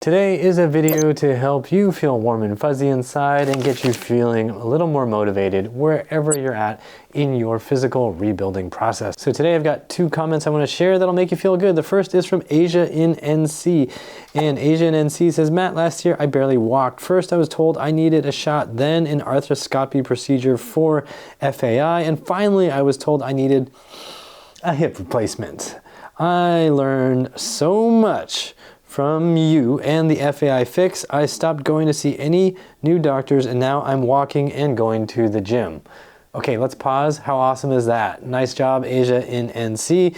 Today is a video to help you feel warm and fuzzy inside and get you feeling a little more motivated wherever you're at in your physical rebuilding process. So today I've got two comments I want to share that'll make you feel good. The first is from Asia in NC. And Asia in NC says, Matt, last year I barely walked. First I was told I needed a shot, then an arthroscopy procedure for FAI, and finally I was told I needed a hip replacement. I learned so much from you and the FAI fix. I stopped going to see any new doctors and now I'm walking and going to the gym. Okay, let's pause. How awesome is that? Nice job, Asia in NC.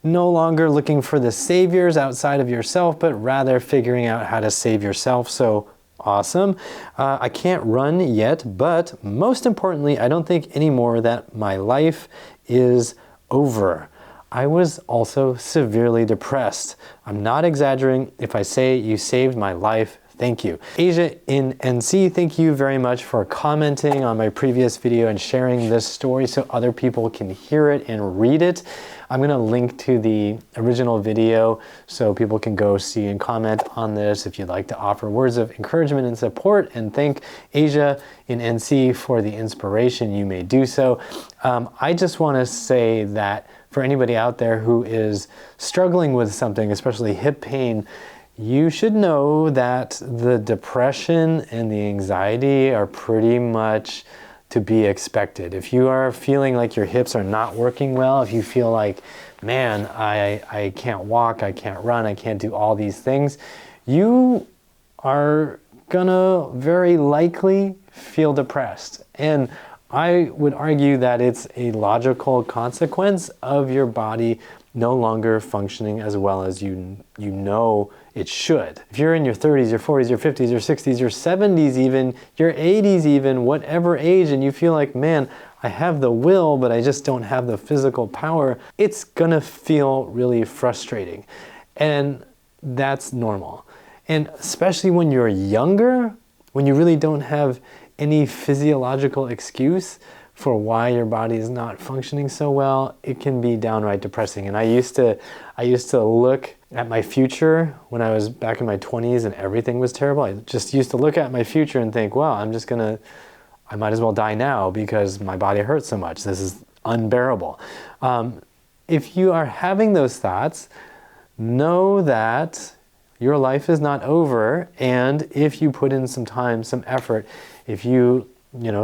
No longer looking for the saviors outside of yourself, but rather figuring out how to save yourself. So awesome. I can't run yet, but most importantly, I don't think anymore that my life is over. I was also severely depressed. I'm not exaggerating if I say you saved my life. Thank you. Asia in NC, thank you very much for commenting on my previous video and sharing this story so other people can hear it and read it. I'm gonna link to the original video so people can go see and comment on this. If you'd like to offer words of encouragement and support and thank Asia in NC for the inspiration, you may do so. I just wanna say that for anybody out there who is struggling with something, especially hip pain, you should know that the depression and the anxiety are pretty much to be expected. If you are feeling like your hips are not working well, if you feel like, man, I can't walk, I can't run, I can't do all these things, you are gonna very likely feel depressed. And I would argue that it's a logical consequence of your body no longer functioning as well as you know it should. If you're in your 30s, your 40s, your 50s, your 60s, your 70s even, your 80s even, whatever age, and you feel like, man, I have the will, but I just don't have the physical power, it's gonna feel really frustrating. And that's normal. And especially when you're younger, when you really don't have any physiological excuse for why your body is not functioning so well, it can be downright depressing. And I used to look at my future when I was back in my 20s and everything was terrible. I just used to look at my future and think, wow, I might as well die now because my body hurts so much. This is unbearable. If you are having those thoughts, know that your life is not over, and if you put in some time, some effort, if you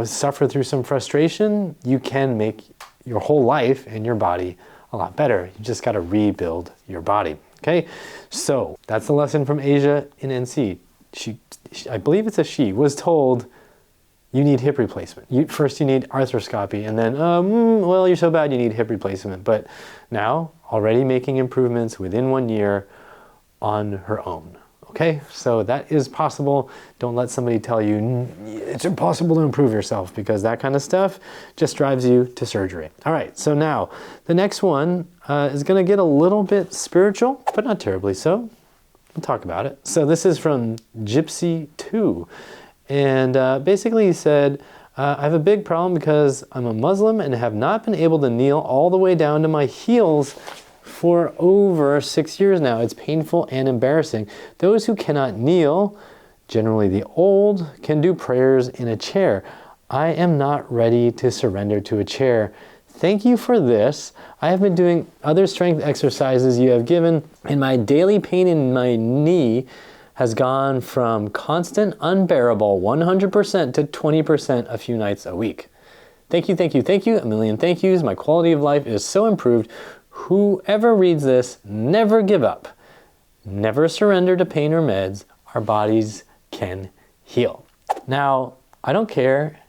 suffer through some frustration, you can make your whole life and your body a lot better. You just got to rebuild your body. Okay, so that's the lesson from Asia in NC. She, I believe it's a she, was told you need hip replacement. First you need arthroscopy, and then, well, you're so bad you need hip replacement. But now, already making improvements within 1 year on her own. Okay, so that is possible. Don't let somebody tell you it's impossible to improve yourself, because that kind of stuff just drives you to surgery. All right, so now the next one is gonna get a little bit spiritual, but not terribly so. We'll talk about it. So this is from Gypsy2. And basically he said, I have a big problem because I'm a Muslim and have not been able to kneel all the way down to my heels for over 6 years now. It's painful and embarrassing. Those who cannot kneel, generally the old, can do prayers in a chair. I am not ready to surrender to a chair. Thank you for this. I have been doing other strength exercises you have given, and my daily pain in my knee has gone from constant, unbearable 100% to 20% a few nights a week. Thank you, thank you, thank you. A million thank yous. My quality of life is so improved. Whoever reads this, never give up. Never surrender to pain or meds. Our bodies can heal. Now, I don't care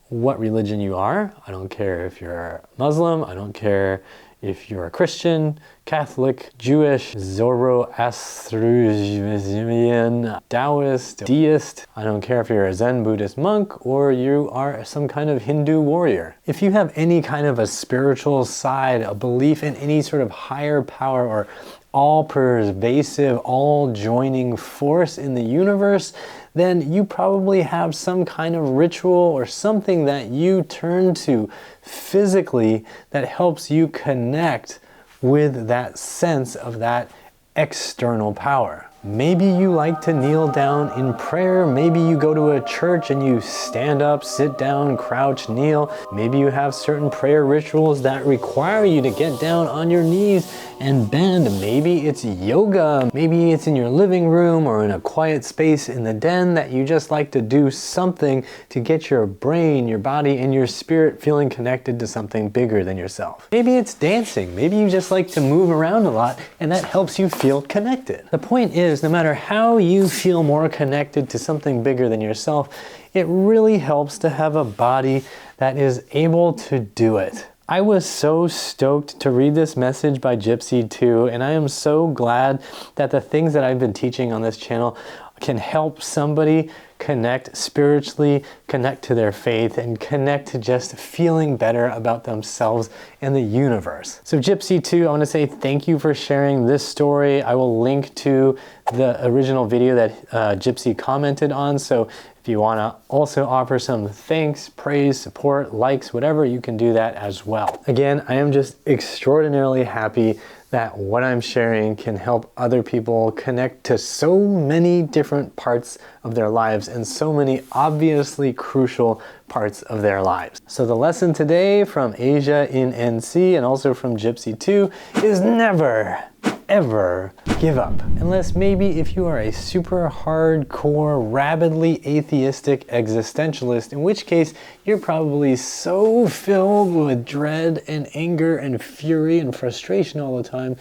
what religion you are. I don't care if you're Muslim. I don't care if you're a Christian, Catholic, Jewish, Zoroastrian, Taoist, Deist. I don't care if you're a Zen Buddhist monk or you are some kind of Hindu warrior. If you have any kind of a spiritual side, a belief in any sort of higher power or all-pervasive, all-joining force in the universe, then you probably have some kind of ritual or something that you turn to physically that helps you connect with that sense of that external power. Maybe you like to kneel down in prayer. Maybe you go to a church and you stand up, sit down, crouch, kneel. Maybe you have certain prayer rituals that require you to get down on your knees and bend. Maybe it's yoga. Maybe it's in your living room or in a quiet space in the den that you just like to do something to get your brain, your body, and your spirit feeling connected to something bigger than yourself. Maybe it's dancing. Maybe you just like to move around a lot and that helps you feel connected. The point is, no matter how you feel more connected to something bigger than yourself, it really helps to have a body that is able to do it. I was so stoked to read this message by Gypsy 2, and I am so glad that the things that I've been teaching on this channel can help somebody connect spiritually, connect to their faith, and connect to just feeling better about themselves and the universe. So Gypsy 2, I want to say thank you for sharing this story. I will link to the original video that Gypsy commented on. So if you want to also offer some thanks, praise, support, likes, whatever, you can do that as well. Again, I am just extraordinarily happy that what I'm sharing can help other people connect to so many different parts of their lives and so many obviously crucial parts of their lives. So the lesson today from Asia in NC and also from Gypsy 2 is never, ever give up. Unless maybe if you are a super hardcore, rabidly atheistic existentialist, in which case you're probably so filled with dread and anger and fury and frustration all the time,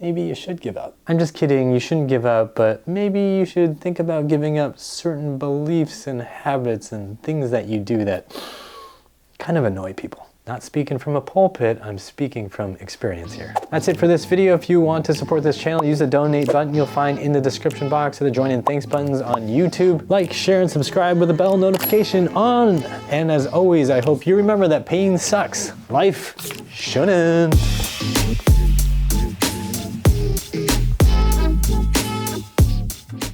maybe you should give up. I'm just kidding, you shouldn't give up, but maybe you should think about giving up certain beliefs and habits and things that you do that kind of annoy people. Not speaking from a pulpit, I'm speaking from experience here. That's it for this video. If you want to support this channel, use the donate button you'll find in the description box or the join and thanks buttons on YouTube. Like, share, and subscribe with the bell notification on. And as always, I hope you remember that pain sucks. Life shouldn't.